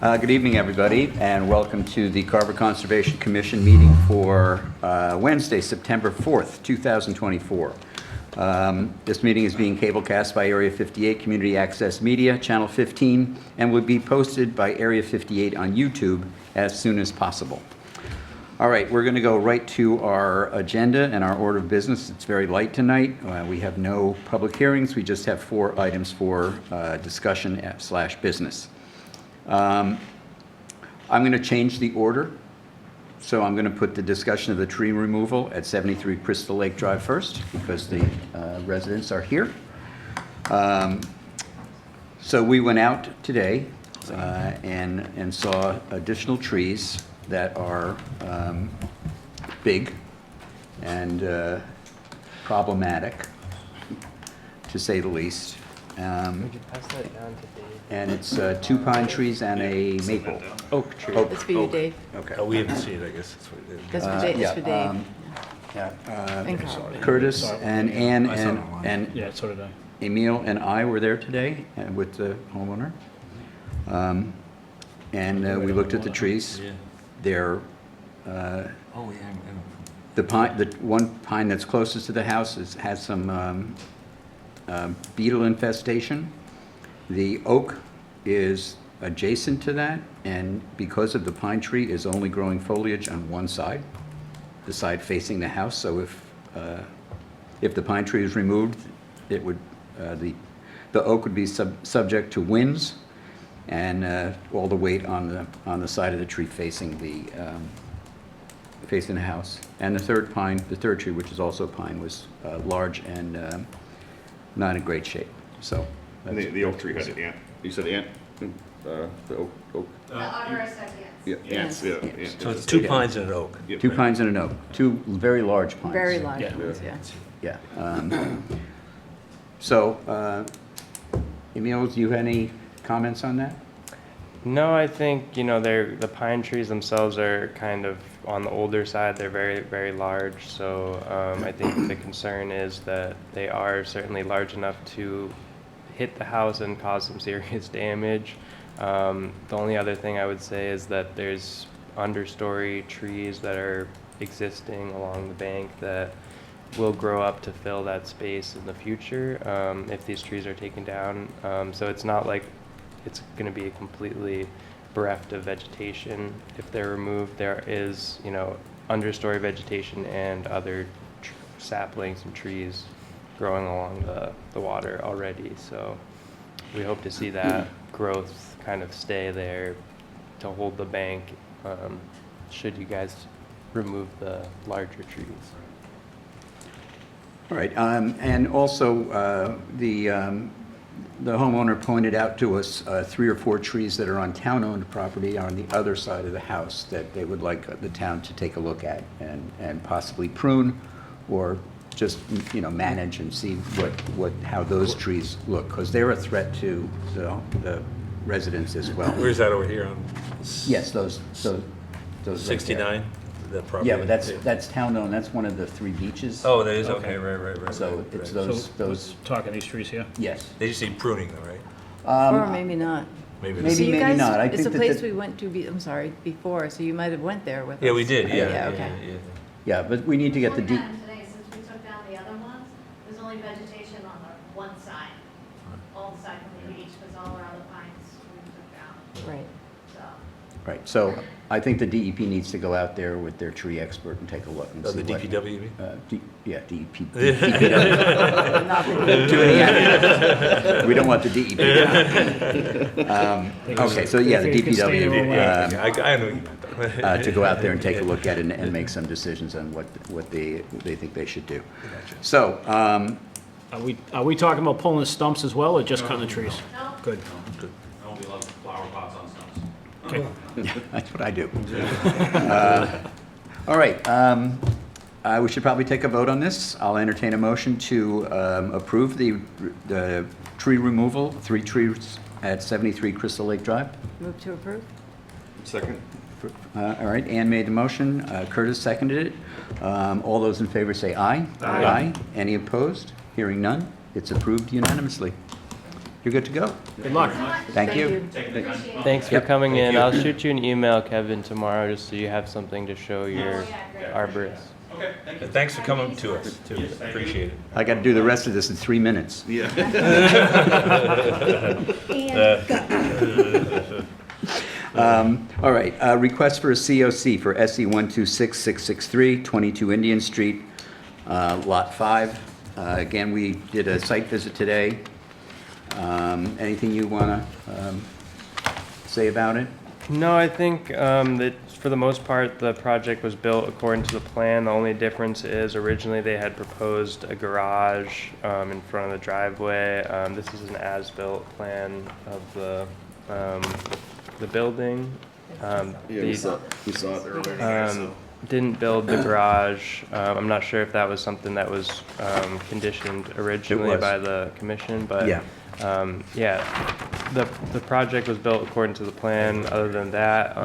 Good evening, everybody, and welcome to the Carver Conservation Commission meeting for Wednesday, September 4th, 2024. This meeting is being cablecast by Area 58 Community Access Media, Channel 15, and will be posted by Area 58 on YouTube as soon as possible. All right, we're going to go right to our agenda and our order of business. It's very light tonight. We have no public hearings. We just have 4 items for discussion / business. I'm going to change the order. So I'm going to put the discussion of the tree removal at 73 Crystal Lake Drive first, because the residents are here. So we went out today and saw additional trees that are big and problematic, to say the least. Would you pass that down to Dave? And it's 2 pine trees and a maple. Oak tree. That's for you, Dave. Okay. Oh, we haven't seen it, I guess. That's what it is. That's for Dave. That's for Dave. And Yeah. Carver. Curtis and Ann and Yeah, so did I. Emil and I were there today with the homeowner. And we looked at the trees. Yeah. They're, Oh, yeah, I know. the pine, the one pine that's closest to the house has some beetle infestation. The oak is adjacent to that, and because of the pine tree is only growing foliage on one side, the side facing the house. So if the pine tree is removed, it would the oak would be subject to winds and all the weight on the side of the tree facing the house. And the third tree, which is also pine, was large and not in great shape. So And the oak tree had ant. You said ant? The oak? The arborist said yes. Yeah, ants, yeah. Yes. ants. So it's 2 pines and an oak. Yeah, 2 pines and an oak, 2 very large pines. Very large Yeah. ones, yeah. Yeah. So, Emil, do you have any comments on that? No, I think, the pine trees themselves are kind of on the older side. They're very, very large. So I think the concern is that they are certainly large enough to hit the house and cause some serious damage. The only other thing I would say is that there's understory trees that are existing along the bank that will grow up to fill that space in the future if these trees are taken down. So it's not like it's going to be completely bereft of vegetation. If they're removed, there is, understory vegetation and other saplings and trees growing along the water already. So we hope to see that growth kind of stay there to hold the bank should you guys remove the larger trees. All right, and also the homeowner pointed out to us 3 or 4 trees that are on town-owned property on the other side of the house that they would like the town to take a look at and possibly prune or just manage and see how those trees look, because they're a threat to the residents as well. Where's that over here on? Yes, those right there. 69, the property? Yeah, but that's town-owned. That's one of the 3 beaches. Oh, that is, okay, right. So it's right. those. Talking these trees here? Yes. They just need pruning though, right? Or maybe not. Maybe. Maybe, So you maybe guys, not. I it's think a place that we went to, before, so you might have went there with us. Yeah, we did, yeah. Yeah, okay. Yeah, but we need to get the Took deep. down today, since we took down the other ones, there's only vegetation on the one side, all the side from the beach, because all our other pines we took down, Right. so. Right, so I think the DEP needs to go out there with their tree expert and take a look and Oh, see the what. DPW, you mean? Yeah, DEP. Not the Too many acronyms. We don't want the DEP. Okay, so yeah, the They can stay DPW, away. I know what you meant though. to go out there and take a look at it and make some decisions on what they think they should do. So, Are we talking about pulling the stumps as well, or just cutting the trees? No, Good. I won't be allowed flower pots on stumps. Okay. that's what I do. All right, we should probably take a vote on this. I'll entertain a motion to approve the tree removal, 3 trees at 73 Crystal Lake Drive. Move to approve? Second? All right, Ann made the motion, Curtis seconded it. All those in favor say aye. Aye. Any opposed? Hearing none, it's approved unanimously. you're good to go. Good luck. Thank you. Thanks for Yep. coming Thank in. you. I'll shoot you an email, Kevin, tomorrow, just so you have something to show your arborist. And thanks for coming to us, too. Appreciate it. I got to do the rest of this in 3 minutes. Yeah. All right, request for a COC for SE 126663, 22 Indian Street, Lot 5. Again, we did a site visit today. Anything you want to say about it? No, I think that for the most part, the project was built according to the plan. The only difference is originally they had proposed a garage in front of the driveway. This is an as-built plan of the building. Yeah, we The- saw it earlier. Didn't build the garage. I'm not sure if that was something that was conditioned originally was. by the commission, but Yeah. yeah, the project was built according to the plan. Other than that,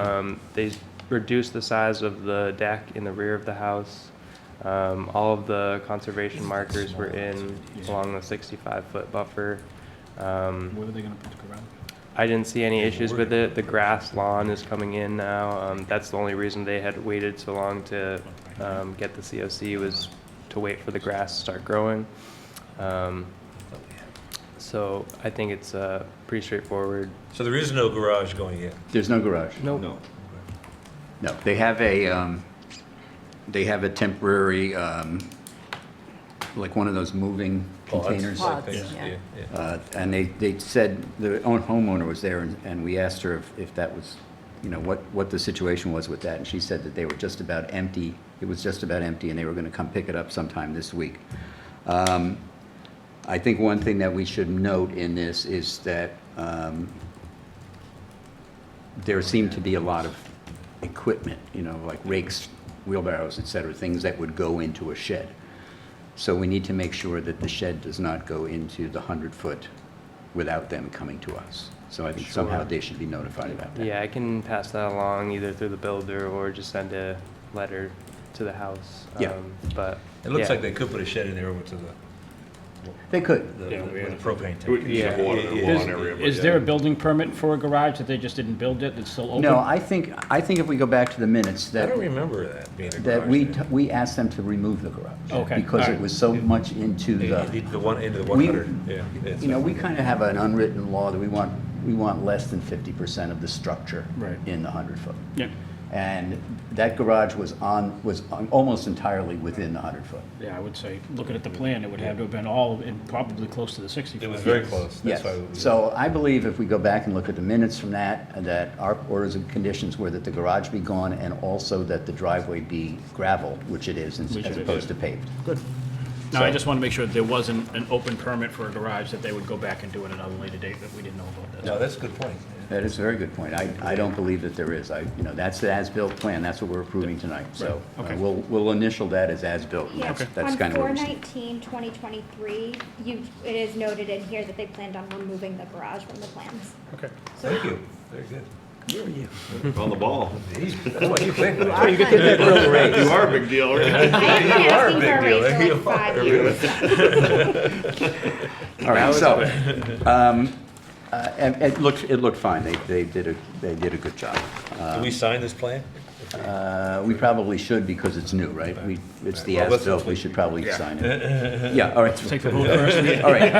they reduced the size of the deck in the rear of the house. All of the conservation markers were in along the 65-foot buffer. Where are they gonna put the garage? I didn't see any issues with it. The grass lawn is coming in now. That's the only reason they had waited so long to get the COC, was to wait for the grass to start growing. So I think it's pretty straightforward. So there is no garage going in? There's no garage. Nope. No. No, they have a temporary, like one of those moving containers. Pods, Things, yeah. And they said, the homeowner was there, and we asked her if that was, you know, what the situation was with that, and she said that they were just about empty. It was just about empty, and they were going to come pick it up sometime this week. I think one thing that we should note in this is that there seemed to be a lot of equipment, you know, like rakes, wheelbarrows, et cetera, things that would go into a shed. So we need to make sure that the shed does not go into the 100-foot without them coming to us. So I think somehow they should be notified about that. Yeah, I can pass that along either through the builder or just send a letter to the house. Yeah. But It looks yeah. like they could put a shed in there over to They could. the Yeah, we where the have- propane We tank. can use the water, the lawn area. but Is yeah. there a building permit for a garage that they just didn't build it, it's still open? No, I think if we go back to the minutes, I that, don't remember that being a garage. that we, there. we asked them to remove the garage. Okay, Because all it right. was so much into The one, into the We- 100, yeah. it's- You know, we kind of have an unwritten law that we want less than 50% of the structure Right. in the 100-foot. Yeah, And that garage was almost entirely within the 100-foot. yeah, I would say, looking at the plan, it would have to have been all, in probably close to the 60. It was very close. Yes, That's why we- so I believe if we go back and look at the minutes from that our orders and conditions were that the garage be gone and also that the driveway be gravel, which it is, Which as it is. opposed to paved. Good. No, I just want to make sure that there wasn't an open permit for a garage that they would go back and do at another later date that we didn't know about. That's No, all. that's a good point. That is a very good point. I don't believe that there is. That's the as-built plan, that's what we're approving tonight. So Okay. we'll initial that as as-built. and Yeah, That's kind of what we're saying. On 4/19/2023, it is noted in here that they planned on removing the garage from the plans. Okay. So Thank you. Very good. On the ball. Boy, you quick. You get that real raise. You are a big deal, right? I have been You are a asking for a big deal. raise for You like are. 5 years. All right, so, and it looked fine. They did a good job. Do we sign this plan? We probably should because it's new, right? It's the Well, let's- as-built, we should probably sign it. Yeah, all right. Take the vote first. All right.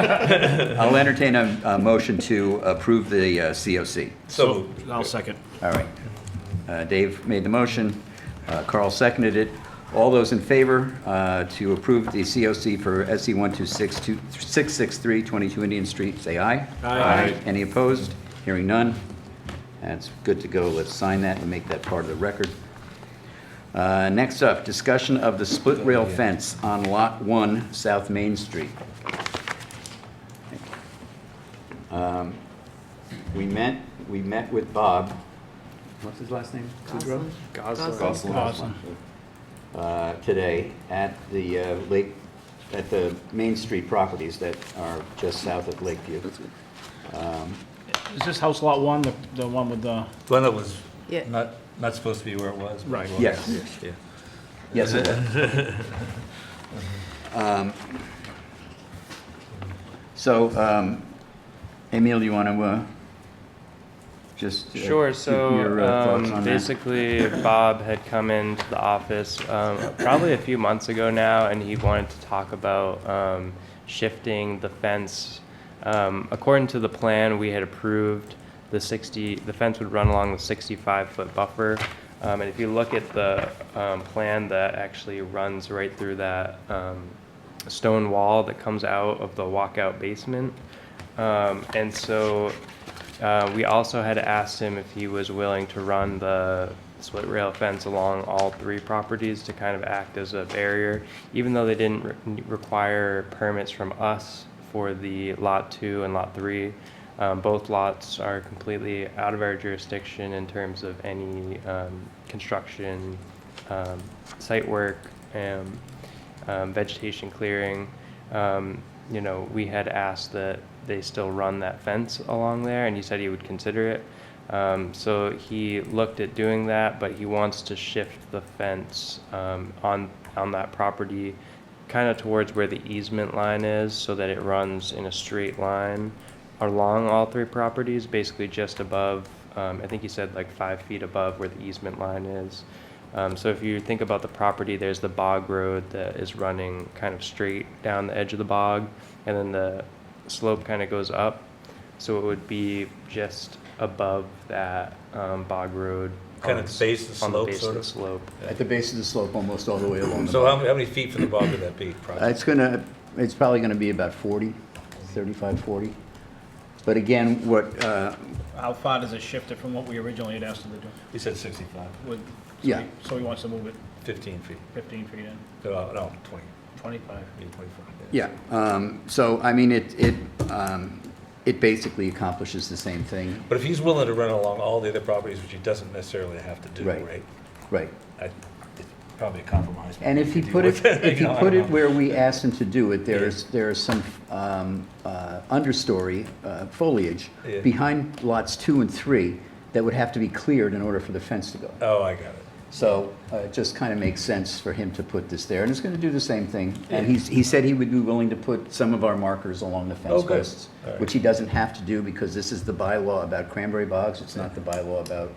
I'll entertain a motion to approve the COC. So, I'll second. All right. Dave made the motion, Carl seconded it. All those in favor to approve the COC for SE 126663, 22 Indian Street, say aye. Aye. Any opposed? Hearing none. That's good to go. Let's sign that and make that part of the record. Next up, discussion of the split rail fence on Lot 1, South Main Street. We met with Bob. What's his last name? Goodrow? Gosling. Today at the at the Main Street properties that are just south of Lakeview. Is this house lot one, the one with the, one that was Yeah. not supposed to be where it was. but Right. it was. Yes. Yeah. Yes, it was. So Emil, you want to just Sure. give So your thoughts on that? basically, Bob had come into the office probably a few months ago now, and he wanted to talk about shifting the fence. According to the plan, we had approved the fence would run along the 65-foot buffer. And if you look at the plan that actually runs right through that stone wall that comes out of the walkout basement. And so we also had asked him if he was willing to run the split rail fence along all 3 properties to kind of act as a barrier, even though they didn't require permits from us for the lot 2 and lot 3. Both lots are completely out of our jurisdiction in terms of any construction, site work, and vegetation clearing. You know, we had asked that they still run that fence along there, and he said he would consider it. So he looked at doing that, but he wants to shift the fence on that property kind of towards where the easement line is, so that it runs in a straight line along all 3 properties, basically just above, I think he said like 5 feet above where the easement line is. So if you think about the property, there's the bog road that is running kind of straight down the edge of the bog, and then the slope kind of goes up. So it would be just above that bog road. Kind of the base of the on the slope, base sort of the of? slope. At the base of the slope, almost all the way along the So bottom. how many feet from the bog would that be? approximately? It's probably gonna be about 40, 35, 40. But again, How far does it shift it from what we originally had asked him to do? He said 65, Would- Yeah. So he wants to move it 15 feet. 15 feet in, No, 20, 25. maybe 24. yeah, so I mean, it basically accomplishes the same thing. But if he's willing to run along all the other properties, which he doesn't necessarily have to do, Right. right? Right. It's probably a compromise. And if he Deal put with it, if he you know, I put don't it know. where we asked him to do it, there is some understory foliage Yeah. behind lots 2 and 3 that would have to be cleared in order for the fence to go. Oh, I got it. So it just kind of makes sense for him to put this there, and it's going to do the same thing. And he said he would be willing to put some of our markers along the fence Oh, good. posts, All right. which he doesn't have to do because this is the bylaw about cranberry bogs. It's not the bylaw about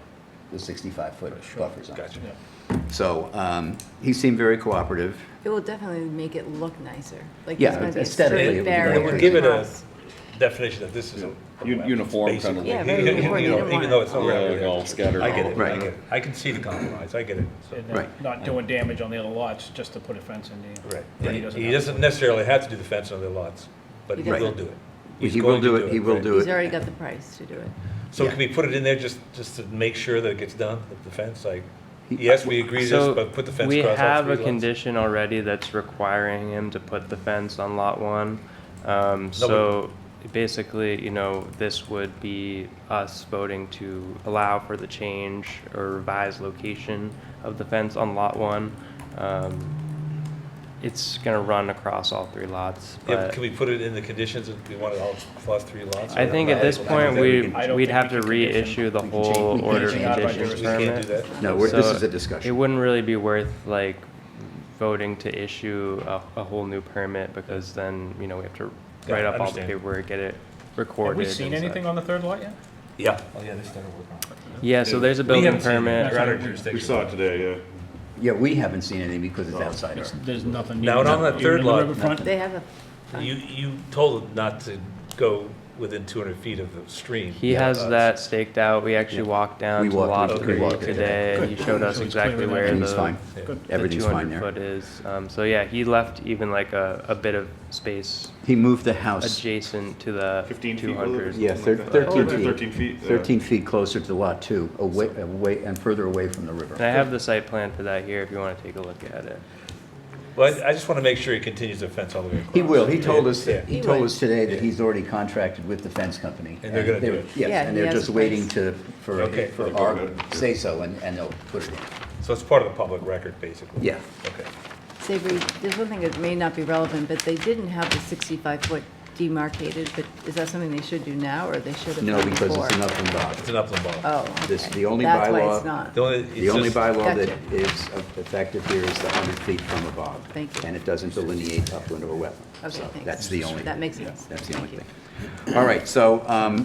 the 65-foot buffer zone. Gotcha. So he seemed very cooperative. It will definitely make it look nicer. Like Yeah, there's gonna be a aesthetically, straight it would be barrier It would give it a across. definition that this is a. Uniform kind of. basically. Yeah, very uniform. You don't Even want though it. it's not Yeah, really. all scattered I get it, all I over. get it. I can see the compromise, I get it. So- And Right. not doing damage on the other lots, just to put a fence in there. Right. Then He doesn't necessarily have to do the fence on the lots, but he He doesn't. will do it. He's He will going to do it, he will right? do He's it. already got the price to do it. So Yeah. can we put it in there just to make sure that it gets done, the fence, like, yes, we agree to this, So but put the fence we across all have 3 a lots? condition already that's requiring him to put the fence on lot 1. So basically, you know, this would be us voting to allow for the change or revised location of the fence on lot 1. It's gonna run across all 3 lots, Yeah, but can we put it in the conditions if we want it all across 3 lots? I think at this point, I don't we'd think have we to can condition- reissue the we can whole change- we order of can't change conditions We can't do permit. that? No, this So is a It discussion. wouldn't really be worth like voting to issue a whole new permit, because then, you know, we have to Yeah, write up all the understand. paperwork, get it recorded. Have we seen and anything such. on the 3rd lot yet? Yeah. Oh, yeah, they started working on it. Yeah, so there's a We building haven't seen it. permit. They're out of We jurisdiction. saw it today, yeah. Yeah, we haven't seen anything because it's outside our. There's nothing. Now, and on that even third in the lot, riverfront? They have a, You told them not to go within 200 feet of the stream. He has that staked out. We actually walked down We to walked lot it- we 3 walked it today, and he showed us So he's exactly clearing where that. And he's fine. Good. Everything's fine there. 200 foot is. So yeah, he left even like a bit of space He moved the house, adjacent to the 15 feet. 200. yeah, Something like that. 13 Over. feet. 13 feet. 13 feet closer to lot 2, away, and further away from the river. And I have the site plan for that here if you want to take a look at it. Well, I just want to make sure he continues the fence all the way across. He will, he told us, Yeah. he He told will. us today that Yeah. he's already contracted with the fence company. And they're gonna do they- it. Yes, Yeah, and he they're has just the waiting price. Okay. for our say-so, and they'll put it in. So it's part of the public record, basically? Yeah. Okay. Savory, there's one thing that may not be relevant, but they didn't have the 65-foot demarcated, but is that something they should do now, or they should have No, done because before? it's an upland bog. It's an upland bog. Oh, This- okay. the only That's why bylaw- it's not. The only bylaw that Gotcha. is effective here is the 100 feet from a bog. Thank you. And it doesn't delineate upland or wetland. Okay, So thanks. that's the only. That makes sense. That's the only Thank thing. All right, so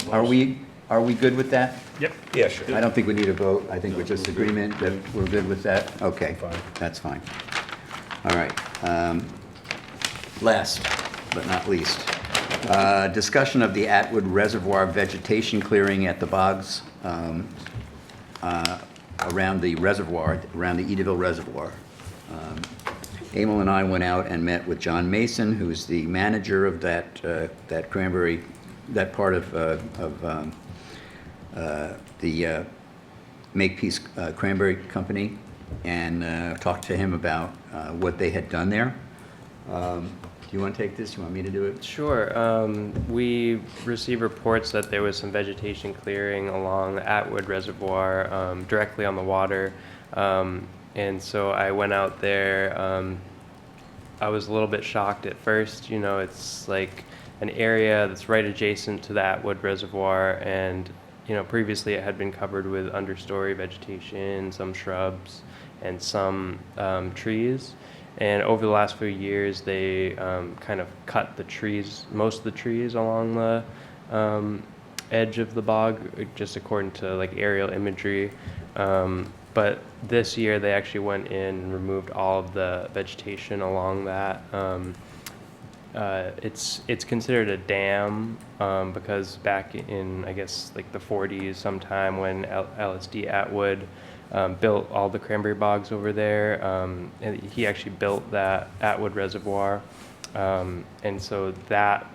are we good with that? Yep. Yeah, sure. I don't think we need a vote. I think we're just agreement that we're good with that. Okay, Fine. that's fine. All right. Last but not least, discussion of the Atwood Reservoir vegetation clearing at the bogs around the reservoir, around the Edaville Reservoir. Emil and I went out and met with John Mason, who's the manager of that cranberry, that part of the Makepeace Cranberry Company, and talked to him about what they had done there. Do you want to take this? You want me to do it? Sure. We received reports that there was some vegetation clearing along the Atwood Reservoir, directly on the water. And so I went out there. I was a little bit shocked at first. You know, it's like an area that's right adjacent to the Atwood Reservoir, and you know, previously it had been covered with understory vegetation, some shrubs, and some trees. And over the last few years, they kind of cut the trees, most of the trees along the edge of the bog, just according to like aerial imagery. But this year, they actually went in and removed all of the vegetation along that. It's considered a dam because back in, I guess, like the 40s sometime, when LSD Atwood built all the cranberry bogs over there, and he actually built that Atwood Reservoir. And so that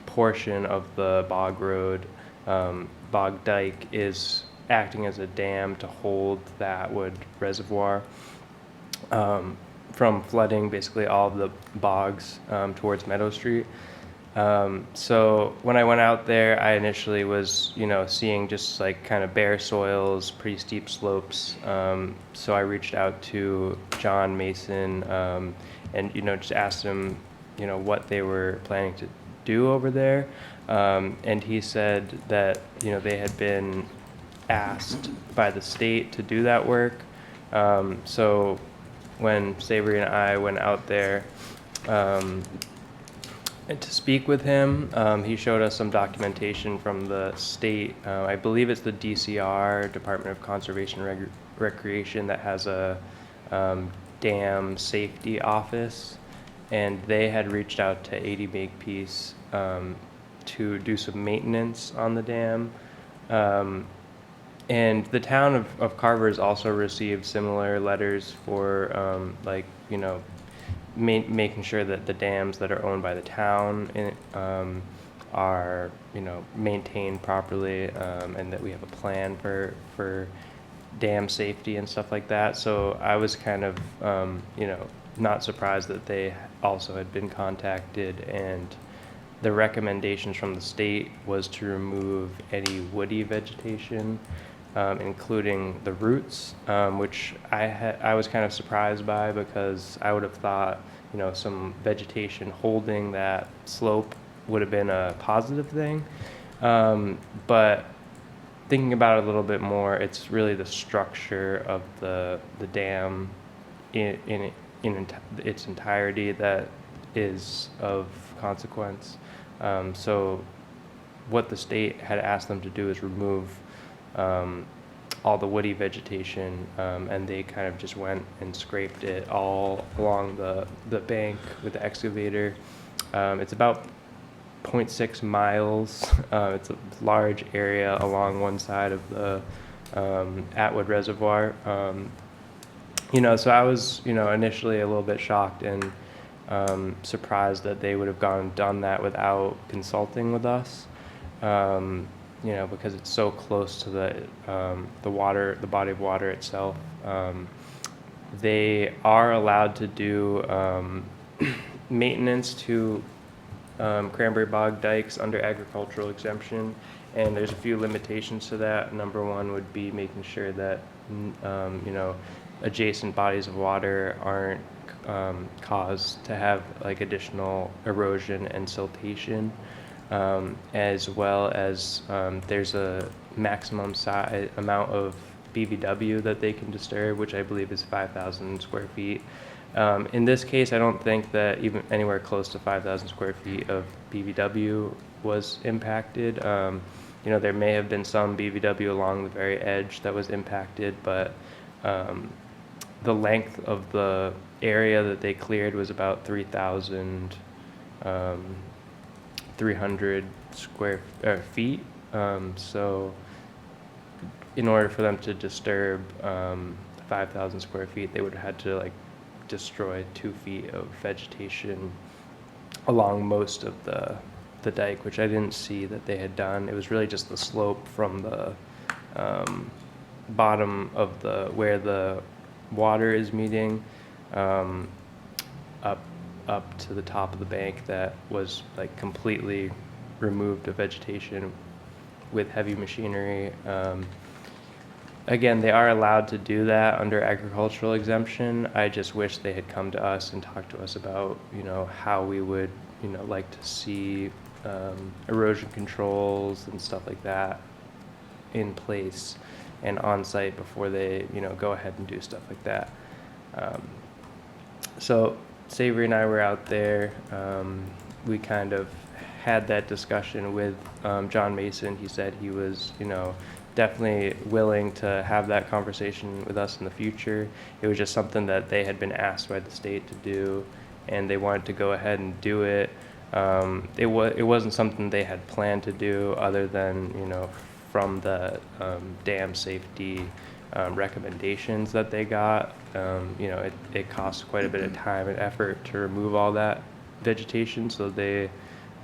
portion of the bog road, bog dike, is acting as a dam to hold the Atwood Reservoir from flooding basically all of the bogs towards Meadow Street. So when I went out there, I initially was, you know, seeing just like kind of bare soils, pretty steep slopes. So I reached out to John Mason and, you know, just asked him, you know, what they were planning to do over there. And he said that, you know, they had been asked by the state to do that work. So when Savory and I went out there and to speak with him, he showed us some documentation from the state. I believe it's the DCR, Department of Conservation and Recreation, that has a dam safety office, and they had reached out to 80 Makepeace to do some maintenance on the dam. And the town of Carver has also received similar letters for, like, you know, making sure that the dams that are owned by the town are, you know, maintained properly, and that we have a plan for dam safety and stuff like that. So I was kind of, you know, not surprised that they also had been contacted, and the recommendations from the state was to remove any woody vegetation, including the roots, which I was kind of surprised by, because I would have thought, you know, some vegetation holding that slope would have been a positive thing. But thinking about it a little bit more, it's really the structure of the dam in its entirety that is of consequence. So what the state had asked them to do is remove all the woody vegetation, and they kind of just went and scraped it all along the bank with the excavator. It's about 0.6 miles. It's a large area along one side of the Atwood Reservoir. You know, so I was, you know, initially a little bit shocked and surprised that they would have gone and done that without consulting with us. You know, because it's so close to the water, the body of water itself. They are allowed to do maintenance to cranberry bog dikes under agricultural exemption, and there's a few limitations to that. Number one would be making sure that you know, adjacent bodies of water aren't cause to have like additional erosion and siltation, as well as there's a maximum amount of BVW that they can disturb, which I believe is 5,000 square feet. In this case, I don't think that even anywhere close to 5,000 square feet of BVW was impacted. There may have been some BVW along the very edge that was impacted, but the length of the area that they cleared was about 3,300 square feet. So in order for them to disturb 5,000 square feet, they would have had to like destroy 2 feet of vegetation along most of the dike, which I didn't see that they had done. It was really just the slope from the bottom of where the water is meeting up to the top of the bank that was like completely removed of vegetation with heavy machinery. Again, they are allowed to do that under agricultural exemption. I just wish they had come to us and talked to us about, how we would, like to see erosion controls and stuff like that in place and on site before they, go ahead and do stuff like that. So Savory and I were out there. We kind of had that discussion with John Mason. He said he was, definitely willing to have that conversation with us in the future. It was just something that they had been asked by the state to do, and they wanted to go ahead and do it. It wasn't something they had planned to do other than, from the dam safety recommendations that they got. It costs quite a bit of time and effort to remove all that vegetation, so they,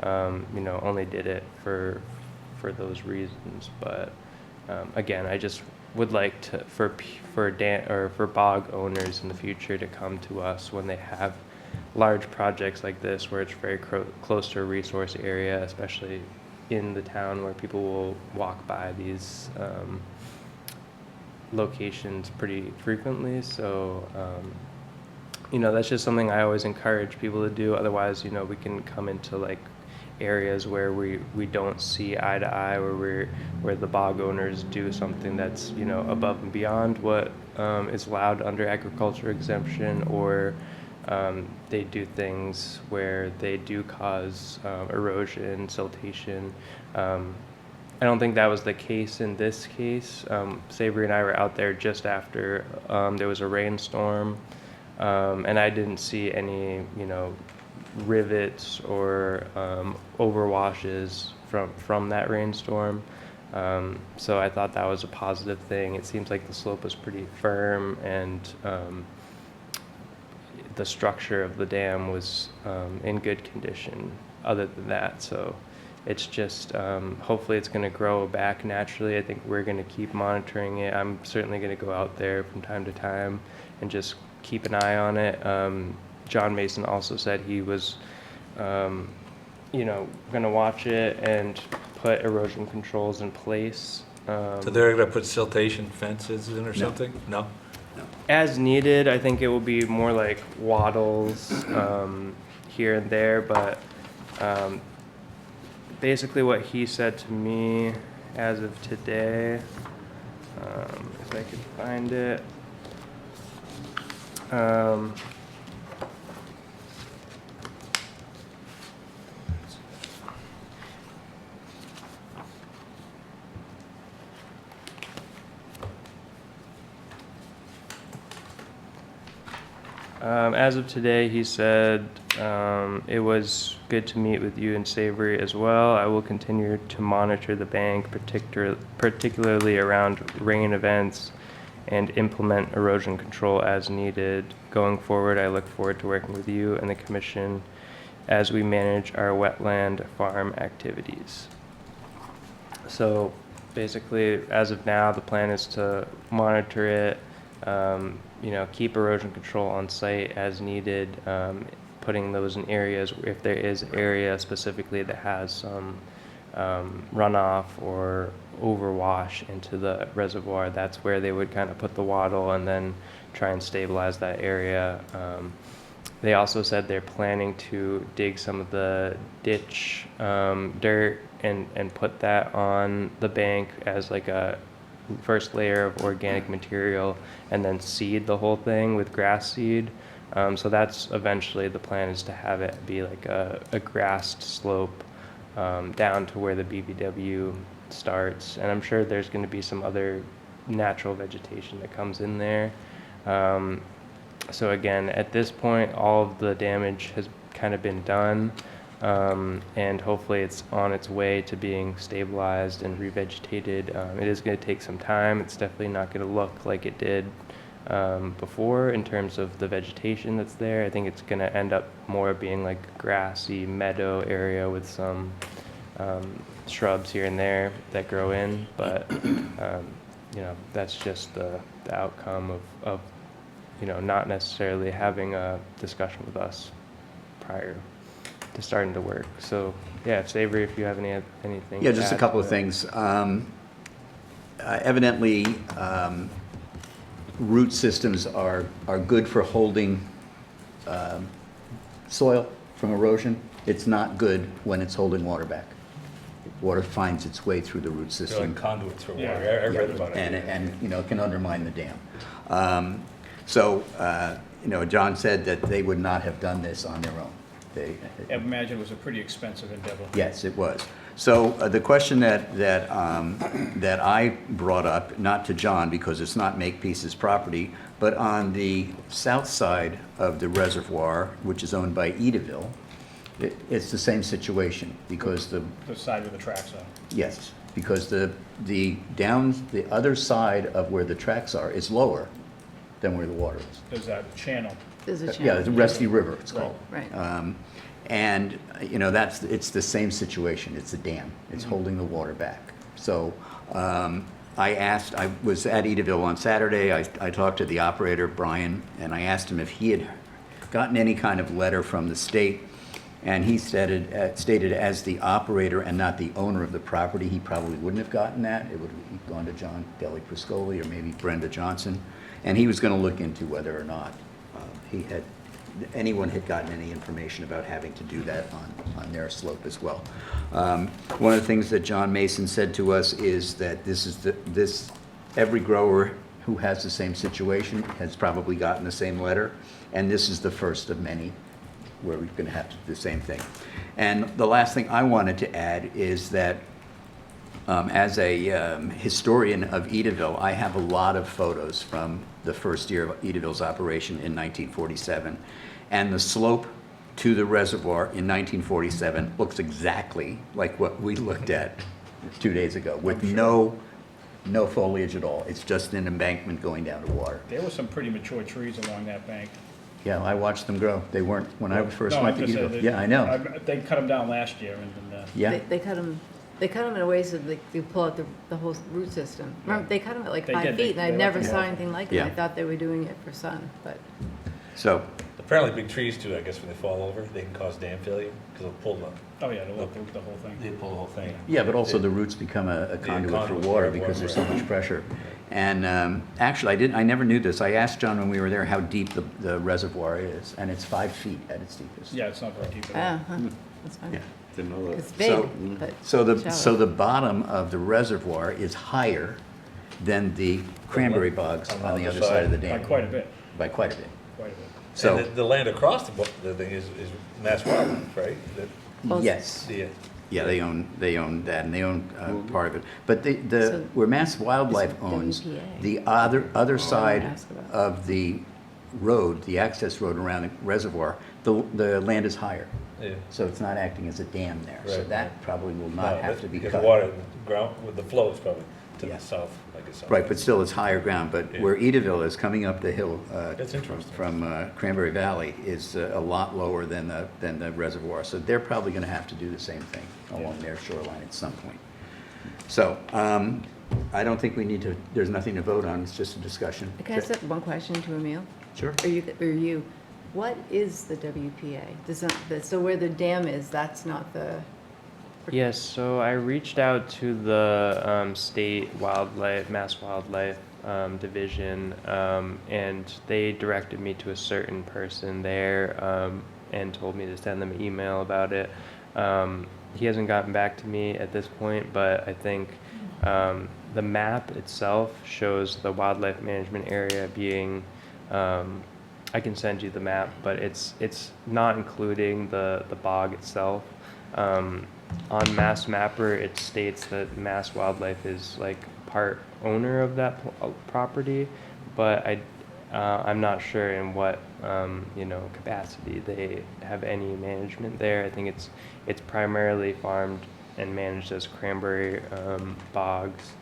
only did it for those reasons. But again, I just would like to for bog owners in the future to come to us when they have large projects like this, where it's very close to a resource area, especially in the town where people will walk by these locations pretty frequently. So, that's just something I always encourage people to do. Otherwise, we can come into like areas where we don't see eye to eye, where the bog owners do something that's, above and beyond what is allowed under agriculture exemption, or they do things where they do cause erosion, siltation. I don't think that was the case in this case. Savory and I were out there just after there was a rainstorm, and I didn't see any, rivets or overwashes from that rainstorm. So I thought that was a positive thing. It seems like the slope was pretty firm, and the structure of the dam was in good condition other than that. So it's just, hopefully it's going to grow back naturally. I think we're going to keep monitoring it. I'm certainly going to go out there from time to time and just keep an eye on it. John Mason also said he was, going to watch it and put erosion controls in place. So they're gonna put siltation fences in or something? No? As needed. I think it will be more like waddles here and there, but basically what he said to me as of today, if I could find it, as of today, he said, it was good to meet with you and Savory as well. I will continue to monitor the bank, particularly around rain events, and implement erosion control as needed. Going forward, I look forward to working with you and the commission as we manage our wetland farm activities. So basically, as of now, the plan is to monitor it, keep erosion control on site as needed, putting those in areas, if there is area specifically that has some runoff or overwash into the reservoir, that's where they would kind of put the wattle and then try and stabilize that area. They also said they're planning to dig some of the ditch dirt and put that on the bank as like a first layer of organic material, and then seed the whole thing with grass seed. So that's eventually the plan, is to have it be like a grassed slope down to where the BBW starts. And I'm sure there's going to be some other natural vegetation that comes in there. So again, at this point, all of the damage has kind of been done, and hopefully it's on its way to being stabilized and revegetated. It is going to take some time. It's definitely not going to look like it did before in terms of the vegetation that's there. I think it's going to end up more being like a grassy meadow area with some shrubs here and there that grow in, but that's just the outcome of not necessarily having a discussion with us prior to starting to work. So yeah, Savory, if you have anything. Yeah, to just a add couple to of that. things. Evidently, root systems are good for holding soil from erosion. It's not good when it's holding water back. Water finds its way through the root They're system. like conduits for water. Yeah. I read about it. And it can undermine the dam. John said that they would not have done this on their own. I imagine it was a pretty expensive endeavor. Yes, it was. So the question that I brought up, not to John because it's not Makepeace's property, but on the south side of the reservoir, which is owned by Edaville, it's the same situation because The side where the tracks are. yes, because the other side of where the tracks are is lower than where the water is. There's that channel. There's a Yeah, channel. the Rusty River, it's called. Right. And, it's the same situation. It's a dam. It's holding the water back. So I was at Edaville on Saturday. I talked to the operator, Brian, and I asked him if he had gotten any kind of letter from the state. And he stated as the operator and not the owner of the property, he probably wouldn't have gotten that. It would have gone to John Deli Priscoli or maybe Brenda Johnson. And he was going to look into whether or not anyone had gotten any information about having to do that on their slope as well. One of the things that John Mason said to us is that every grower who has the same situation has probably gotten the same letter, and this is the first of many where we're going to have to do the same thing. And the last thing I wanted to add is that as a historian of Edaville, I have a lot of photos from the first year of Edaville's operation in 1947. And the slope to the reservoir in 1947 looks exactly like what we looked at 2 days ago, with no foliage at all. It's just an embankment going down to water. There were some pretty mature trees along that bank. Yeah, I watched them grow. They weren't, when I first No, went I'm to just saying Edaville. that- Yeah, I know. They cut them down last year and Yeah. They cut them. They cut them in a way so they pull out the whole root system. Remember, they cut them at like They 5 did. feet, and I They never left saw them. anything like it. Yeah. I thought they were doing it for sun, but So, Apparently big trees too, I guess, when they fall over, they can cause dam failure, because they'll pull oh yeah, they'll uproot the whole they thing. pull the whole thing. yeah, but also the roots become a conduit for conduit for water water, because there's so right. much pressure. And actually, I never knew this. I asked John when we were there how deep the reservoir is, and it's 5 feet at its deepest. Yeah, it's not very deep at all. that's fine. Yeah. Didn't know It's that. big, So- but So shallow. the bottom of the reservoir is higher than the cranberry bogs on the other side of the By dam. quite a bit, By quite a bit. quite a bit. So, And the land across the thing is Mass Wildlife, right? Well, yes. Yeah, they own that, and they own part of it. But So- where Mass Wildlife It's owns, WPA. the other side ask about. of the road, the access road around the reservoir, the land is higher. Yeah. So it's not acting as a dam there. So Right. that probably will No, not have to be because cut. the water, ground, with the flow is probably to Yeah. the south, I guess. Right, but still it's higher ground. But Yeah. where Edaville is, coming up the hill That's interesting. from Cranberry Valley, is a lot lower than the reservoir. So they're probably going to have to do the same thing along their shoreline at some point. So I don't think we need to, there's nothing to vote on, it's just a discussion. Can I ask one question to Emil? Sure. Or you, what is the WPA? So where the dam is, that's not the, Yes, so I reached out to the state wildlife, Mass Wildlife division, and they directed me to a certain person there, and told me to send them an email about it. He hasn't gotten back to me at this point, but I think the map itself shows the wildlife management area being, I can send you the map, but it's not including the bog itself. On Mass Mapper, it states that Mass Wildlife is like part owner of that property, but I'm not sure in what capacity they have any management there. I think it's primarily farmed and managed as cranberry bogs,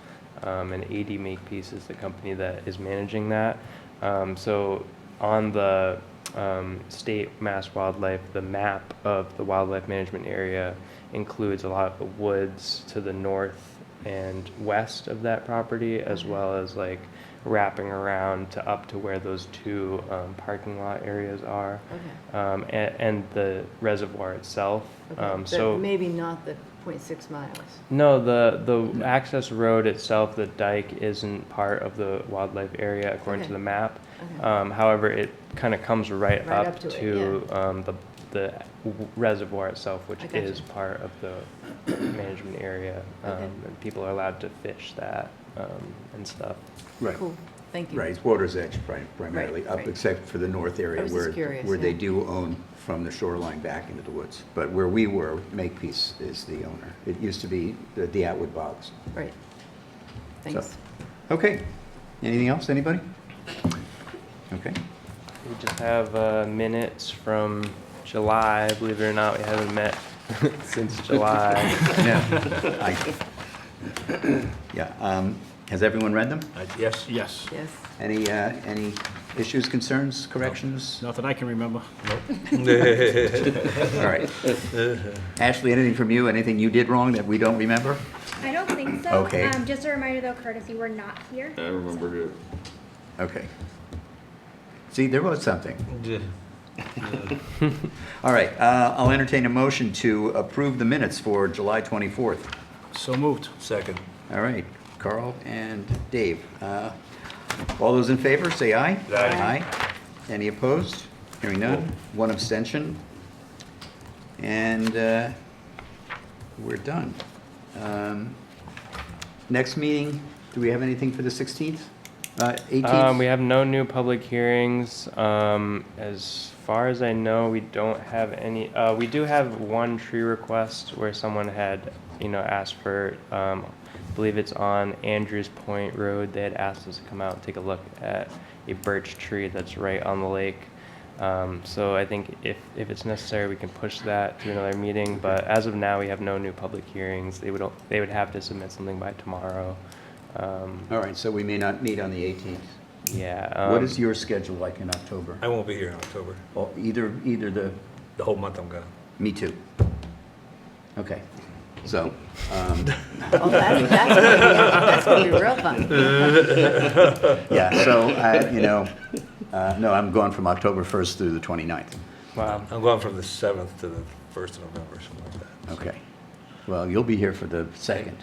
and 80 Makepeace is the company that is managing that. So on the state Mass Wildlife, the map of the wildlife management area includes a lot of the woods to the north and west of that property, as well as like wrapping around to up to where those two parking lot areas are, and the reservoir itself. So maybe not the 0.6 miles. no, the access road itself, the dike, isn't part of the wildlife area according to the map. However, it kind of comes right up to the reservoir itself, which is part of the management area, and people are allowed to fish that and stuff. Right. Cool, thank you. Right, it's water's edge primarily, Right, up right. except for the north I area was just where curious, they yeah. do own from the shoreline back into the woods. But where we were, Makepeace is the owner. It used to be the Atwood Bogs. Right. Thanks. Okay. Anything else, anybody? Okay. We just have minutes from July. Believe it or not, we haven't met since July. Yeah. Has everyone read them? Yes. Yes. Yes. Any issues, concerns, corrections? Not that I can remember. All right. Ashley, anything from you? Anything you did wrong that we don't remember? I don't think so. Okay. Just a reminder though, Curtis, you were not here. I remember it. Okay. See, there was something. All right. I'll entertain a motion to approve the minutes for July 24th. So moved. Second. All right. Carl and Dave. All those in favor, say aye. Aye. Any opposed? Hearing none. One abstention. And we're done. Next meeting, do we have anything for the 16th? 18th? We have no new public hearings. As far as I know, we don't have any. We do have one tree request where someone had, asked for, I believe it's on Andrews Point Road. They had asked us to come out and take a look at a birch tree that's right on the lake. So I think if it's necessary, we can push that to another meeting. But as of now, we have no new public hearings. They would have to submit something by tomorrow. All right, so we may not meet on the 18th. Yeah. What is your schedule like in October? I won't be here in October. Oh, either the, The whole month I'm gone. me too. Okay, so, Oh, that's gonna be real fun. yeah, so, no, I'm going from October 1st through the 29th. Wow. I'm going from the 7th to the 1st of November, something like that. Okay. Well, you'll be here for the 2nd,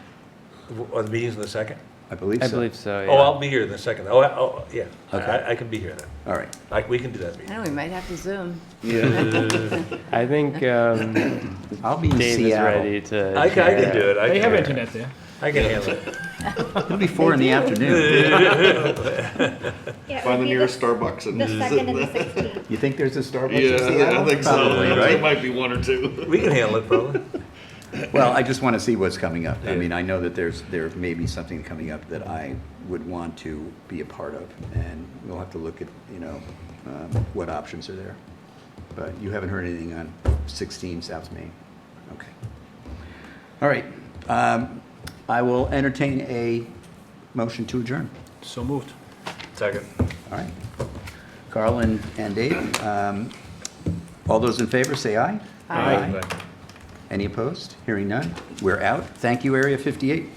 Are the meetings in the 2nd? I believe so. I believe so. Yeah. Oh, I'll be here in the 2nd. Oh, yeah. Okay. I can be here then. All right. We can do that I meeting. know, we might have to Zoom. I think I'll be in Dave is Seattle. ready to. I can do it. They have internet there. I can handle it. It'll be 4 in the afternoon. Yeah, it Find would the be nearest Starbucks and The 2nd and the 16th. You think there's a Starbucks in Yeah, Seattle? I think so. Probably, There right? might be one or two. We can handle it, probably. Well, I just want to see what's coming up. I Yeah. mean, I know that there may be something coming up that I would want to be a part of, and we'll have to look at, what options are there. But you haven't heard anything on 16 South Main? Okay. All right. I will entertain a motion to adjourn. So moved. Second. All right. Carl and Dave, all those in favor, say aye. Aye. Any opposed? Hearing none. We're out. Thank you, Area 58.